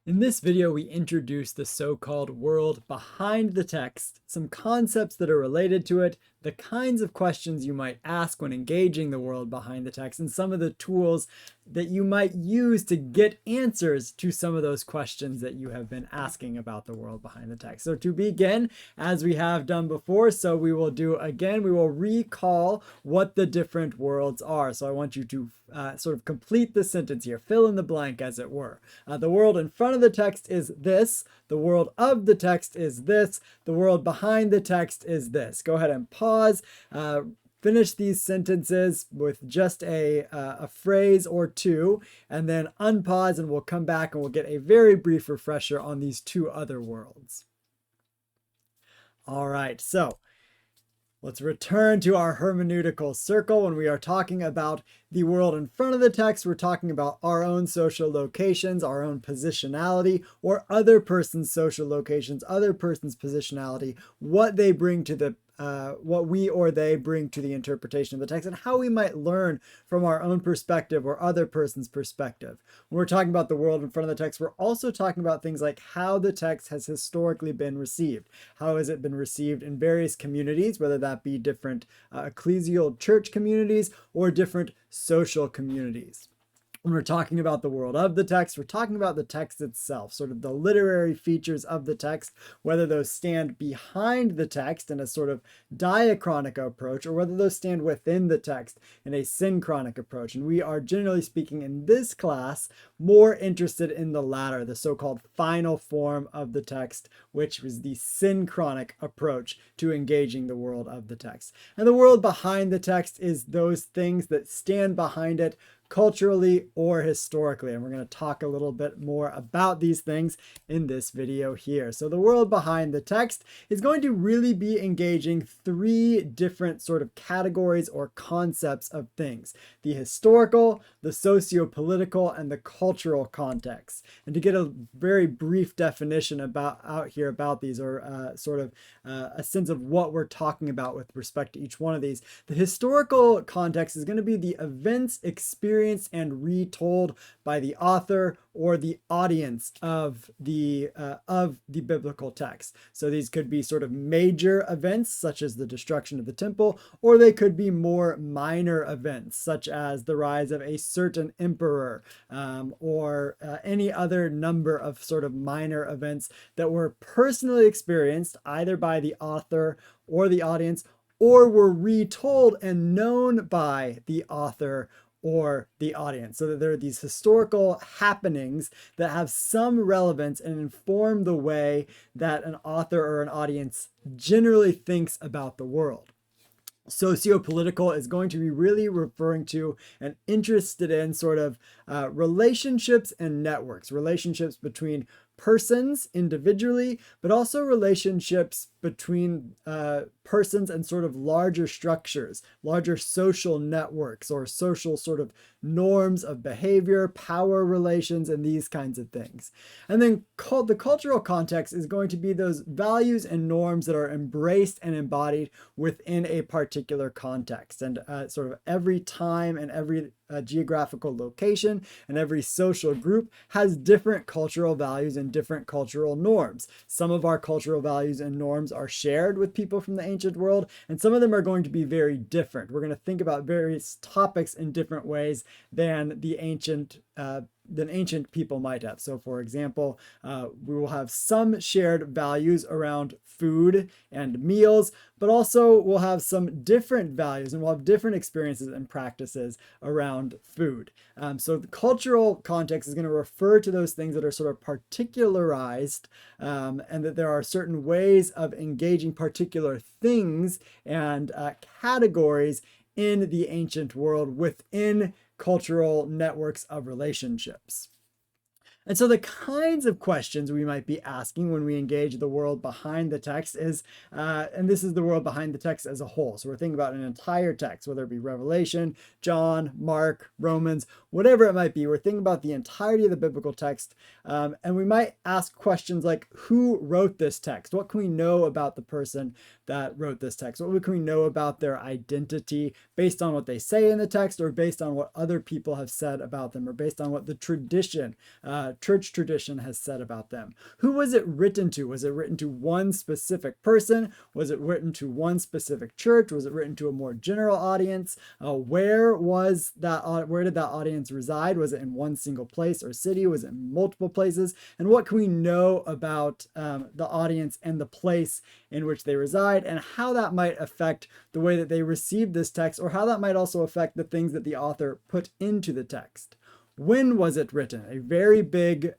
In this video, we introduce the so-called world behind the text, some concepts that are related to it, the kinds of questions you might ask when engaging the world behind the text, and some of the tools that you might use to get answers to some of those questions that you have been asking about the world behind the text. So to begin, as we have done before, so we will do again, we will recall what the different worlds are. So I want you to sort of complete the sentence here, fill in the blank as it were. The world in front of the text is this, the world of the text is this, the world behind the text is this. Go ahead and pause. Finish these sentences with just a phrase or two, and then unpause, and we'll come back and we'll get a very brief refresher on these two other worlds. All right, so let's return to our hermeneutical circle. When we are talking about the world in front of the text, we're talking about our own social locations, our own positionality, or other person's social locations, other person's positionality, what they bring to the what we or they bring to the interpretation of the text, and how we might learn from our own perspective or other person's perspective. When we're talking about the world in front of the text, we're also talking about things like how the text has historically been received. How has it been received in various communities, whether that be different ecclesial church communities or different social communities. When we're talking about the world of the text, we're talking about the text itself, sort of the literary features of the text, whether those stand behind the text in a sort of diachronic approach, or whether those stand within the text in a synchronic approach. And we are, generally speaking, in this class, more interested in the latter, the so-called final form of the text, which was the synchronic approach to engaging the world of the text. And the world behind the text is those things that stand behind it, culturally or historically. And we're going to talk a little bit more about these things in this video here. So the world behind the text is going to really be engaging three different sort of categories or concepts of things: the historical, the socio-political, and the cultural context. And to get a very brief definition out here about these, or a sense of what we're talking about with respect to each one of these, the historical context is going to be the events experienced and retold by the author or the audience of the biblical text. So these could be sort of major events, such as the destruction of the temple, or they could be more minor events, such as the rise of a certain emperor, or any other number of sort of minor events that were personally experienced either by the author or the audience, or were retold and known by the author or the audience. So that there are these historical happenings that have some relevance and inform the way that an author or an audience generally thinks about the world. Sociopolitical is going to be really referring to and interested in sort of relationships and networks, relationships between persons individually, but also relationships between persons and sort of larger structures, larger social networks, or social sort of norms of behavior, power relations, and these kinds of things. And then the cultural context is going to be those values and norms that are embraced and embodied within a particular context. And sort of every time and every geographical location and every social group has different cultural values and different cultural norms. Some of our cultural values and norms are shared with people from the ancient world, and some of them are going to be very different. We're going to think about various topics in different ways than the ancient people might have. So for example, we will have some shared values around food and meals, but also we'll have some different values and we'll have different experiences and practices around food. So the cultural context is going to refer to those things that are sort of particularized, and that there are certain ways of engaging particular things and categories in the ancient world within cultural networks of relationships. And so the kinds of questions we might be asking when we engage the world behind the text is, and this is the world behind the text as a whole. So we're thinking about an entire text, whether it be Revelation, John, Mark, Romans, whatever it might be. We're thinking about the entirety of the biblical text. And we might ask questions like, who wrote this text? What can we know about the person that wrote this text? What can we know about their identity based on what they say in the text, or based on what other people have said about them, or based on what the tradition church tradition has said about them. Who was it written to? Was it written to one specific person? Was it written to one specific church? Was it written to a more general audience? Where did that audience reside? Was it in one single place or city? Was it in multiple places? And what can we know about the audience and the place in which they reside, and how that might affect the way that they received this text, or how that might also affect the things that the author put into the text? When was it written? A very big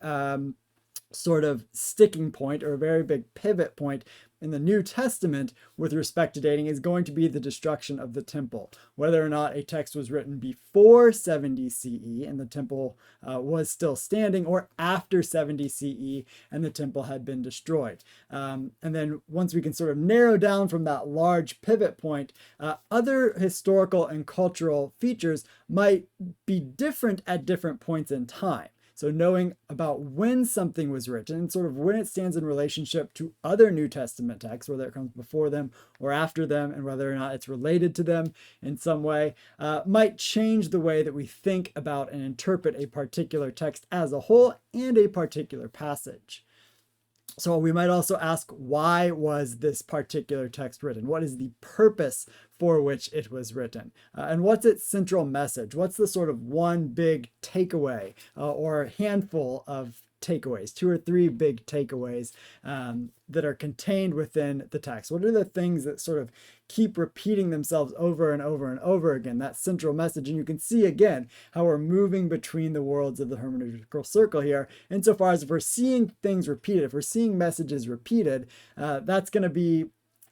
sort of sticking point, or a very big pivot point in the New Testament with respect to dating is going to be the destruction of the temple. Whether or not a text was written before 70 CE and the temple was still standing, or after 70 CE and the temple had been destroyed. And then once we can sort of narrow down from that large pivot point, other historical and cultural features might be different at different points in time. So knowing about when something was written, sort of when it stands in relationship to other New Testament texts, whether it comes before them or after them, and whether or not it's related to them in some way, might change the way that we think about and interpret a particular text as a whole and a particular passage. So we might also ask, why was this particular text written? What is the purpose for which it was written? And what's its central message? What's the sort of one big takeaway or handful of takeaways, 2 or 3 big takeaways that are contained within the text? What are the things that sort of keep repeating themselves over and over and over again, that central message? And you can see again how we're moving between the worlds of the hermeneutical circle here, insofar as if we're seeing things repeated, if we're seeing messages repeated, that's going to be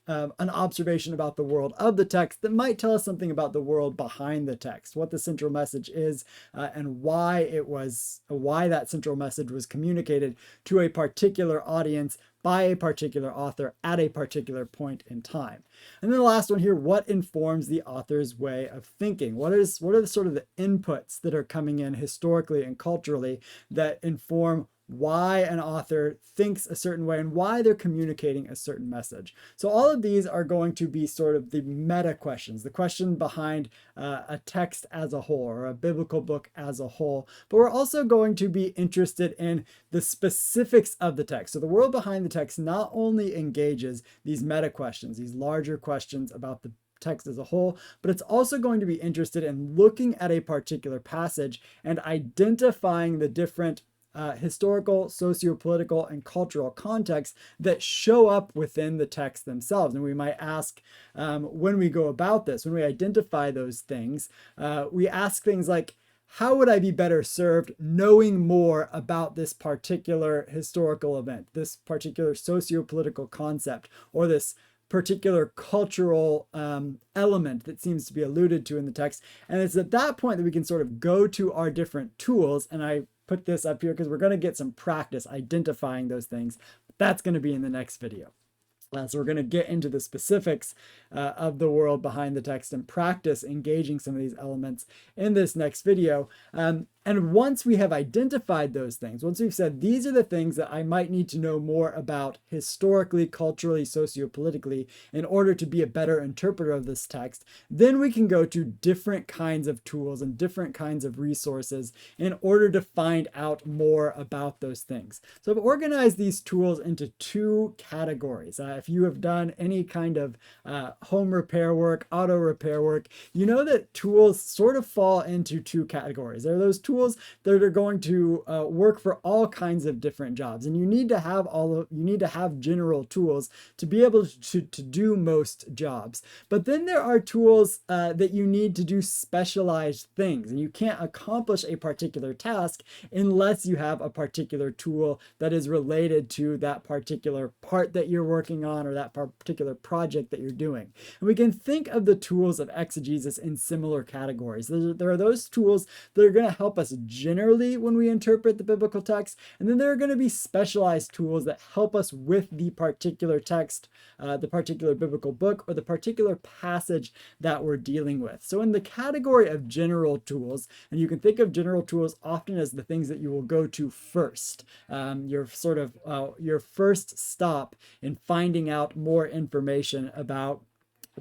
an observation about the world of the text that might tell us something about the world behind the text, what the central message is, and why that central message was communicated to a particular audience by a particular author at a particular point in time. And then the last one here, what informs the author's way of thinking? What are the sort of the inputs that are coming in historically and culturally that inform why an author thinks a certain way and why they're communicating a certain message? So all of these are going to be sort of the meta questions, the question behind a text as a whole, or a biblical book as a whole. But we're also going to be interested in the specifics of the text. So the world behind the text not only engages these meta questions, these larger questions about the text as a whole, but it's also going to be interested in looking at a particular passage and identifying the different historical, sociopolitical, and cultural contexts that show up within the text themselves. And we might ask, when we go about this, when we identify those things, we ask things like, how would I be better served knowing more about this particular historical event, this particular sociopolitical concept, or this particular cultural element that seems to be alluded to in the text? And it's at that point that we can sort of go to our different tools. And I put this up here because we're going to get some practice identifying those things. That's going to be in the next video. So we're going to get into the specifics of the world behind the text and practice engaging some of these elements in this next video. And once we have identified those things, once we've said these are the things that I might need to know more about historically, culturally, sociopolitically, in order to be a better interpreter of this text, then we can go to different kinds of tools and different kinds of resources in order to find out more about those things. So I've organized these tools into 2 categories. If you have done any kind of home repair work, auto repair work, you know that tools sort of fall into 2 categories. There are those tools that are going to work for all kinds of different jobs, and you need to have general tools to be able to do most jobs. But then there are tools that you need to do specialized things, and you can't accomplish a particular task unless you have a particular tool that is related to that particular part that you're working on or that particular project that you're doing. And we can think of the tools of exegesis in similar categories. There are those tools that are going to help us generally when we interpret the biblical text, and then there are going to be specialized tools that help us with the particular text, the particular biblical book, or the particular passage that we're dealing with. So in the category of general tools, and you can think of general tools often as the things that you will go to first, your first stop in finding out more information about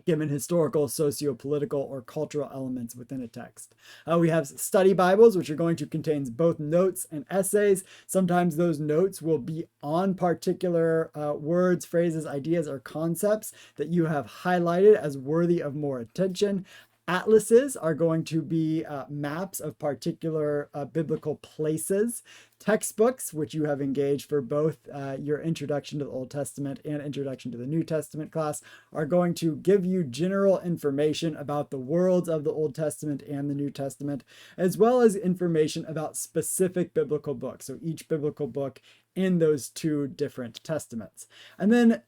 given historical, socio-political, or cultural elements within a text. We have study Bibles, which are going to contain both notes and essays. Sometimes those notes will be on particular words, phrases, ideas, or concepts that you have highlighted as worthy of more attention. Atlases are going to be maps of particular biblical places. Textbooks, which you have engaged for both your Introduction to the Old Testament and Introduction to the New Testament class, are going to give you general information about the worlds of the Old Testament and the New Testament, as well as information about specific biblical books. So each biblical book in those two different testaments. And then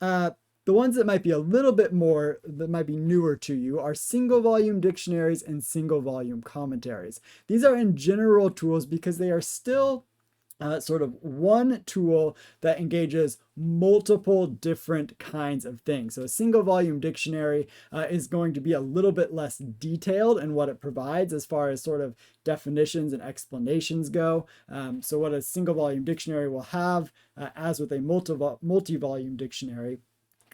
the ones that might be a little bit more, that might be newer to you, are single volume dictionaries and single volume commentaries. These are in general tools because they are still sort of one tool that engages multiple different kinds of things. So a single volume dictionary is going to be a little bit less detailed in what it provides as far as sort of definitions and explanations go. So what a single volume dictionary will have, as with a multi-volume dictionary,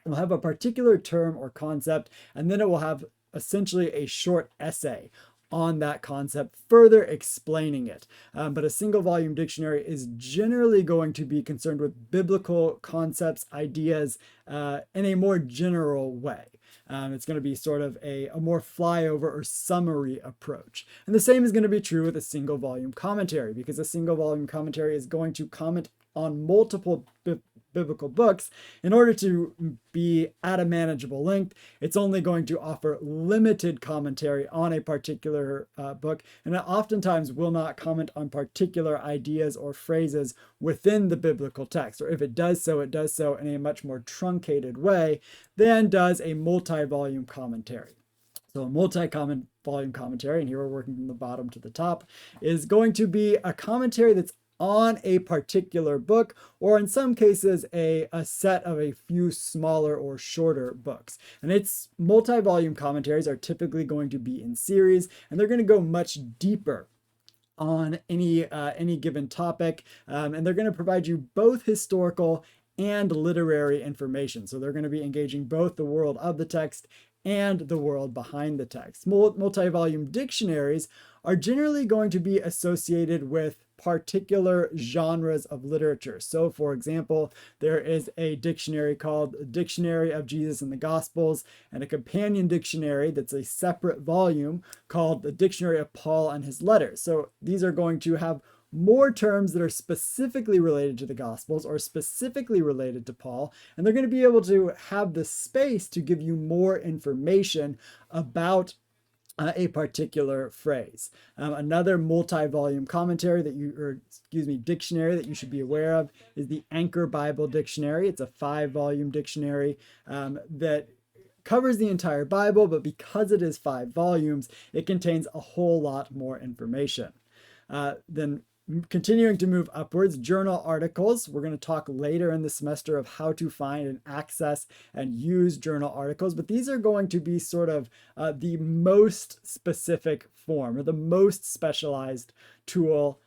will have a particular term or concept, and then it will have essentially a short essay on that concept, further explaining it. But a single volume dictionary is generally going to be concerned with biblical concepts, ideas, in a more general way. It's going to be sort of a more flyover or summary approach. And the same is going to be true with a single volume commentary, because a single volume commentary is going to comment on multiple biblical books. In order to be at a manageable length, it's only going to offer limited commentary on a particular book, and it oftentimes will not comment on particular ideas or phrases within the biblical text, or if it does so in a much more truncated way than does a multi-volume commentary. So a multi-volume commentary, and here we're working from the bottom to the top, is going to be a commentary that's on a particular book, or in some cases a set of a few smaller or shorter books. And its multi-volume commentaries are typically going to be in series, and they're going to go much deeper on any given topic, and they're going to provide you both historical and literary information. So they're going to be engaging both the world of the text and the world behind the text. Multi-volume dictionaries are generally going to be associated with particular genres of literature. So for example, there is a dictionary called Dictionary of Jesus and the Gospels, and a companion dictionary that's a separate volume called the Dictionary of Paul and His Letters. So these are going to have more terms that are specifically related to the Gospels or specifically related to Paul, and they're going to be able to have the space to give you more information about a particular phrase. Another multi-volume commentary dictionary that you should be aware of is the Anchor Bible Dictionary. It's a 5-volume dictionary that covers the entire Bible, but because it is 5 volumes, it contains a whole lot more information. Then continuing to move upwards, journal articles. We're going to talk later in the semester of how to find and access and use journal articles, but these are going to be sort of the most specific form, or the most specialized tool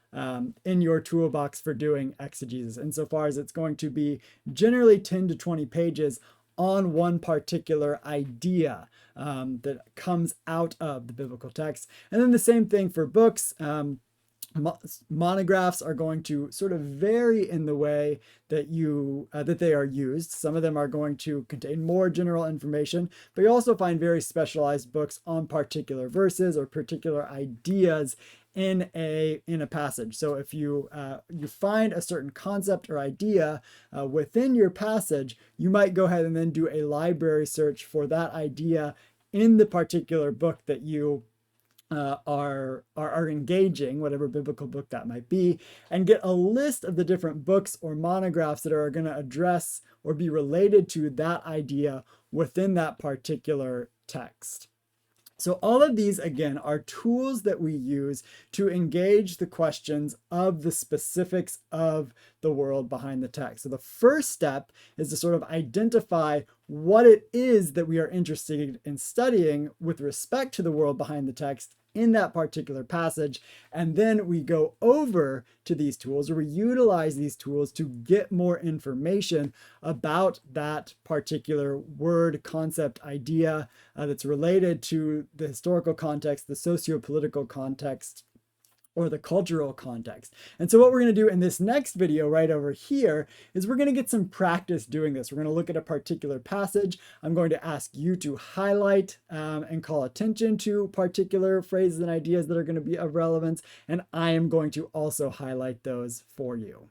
in your toolbox for doing exegesis, insofar as it's going to be generally 10 to 20 pages on one particular idea that comes out of the biblical text. And then the same thing for books. Monographs are going to sort of vary in the way that they are used. Some of them are going to contain more general information, but you also find very specialized books on particular verses or particular ideas in a passage. So if you find a certain concept or idea within your passage, you might go ahead and then do a library search for that idea in the particular book that you are engaging, whatever biblical book that might be, and get a list of the different books or monographs that are going to address or be related to that idea within that particular text. So all of these, again, are tools that we use to engage the questions of the specifics of the world behind the text. So the first step is to sort of identify what it is that we are interested in studying with respect to the world behind the text, in that particular passage. And then we go over to these tools, or we utilize these tools to get more information about that particular word, concept, idea that's related to the historical context, the socio-political context, or the cultural context. And so what we're going to do in this next video right over here is we're going to get some practice doing this. We're going to look at a particular passage. I'm going to ask you to highlight and call attention to particular phrases and ideas that are going to be of relevance, and I am going to also highlight those for you.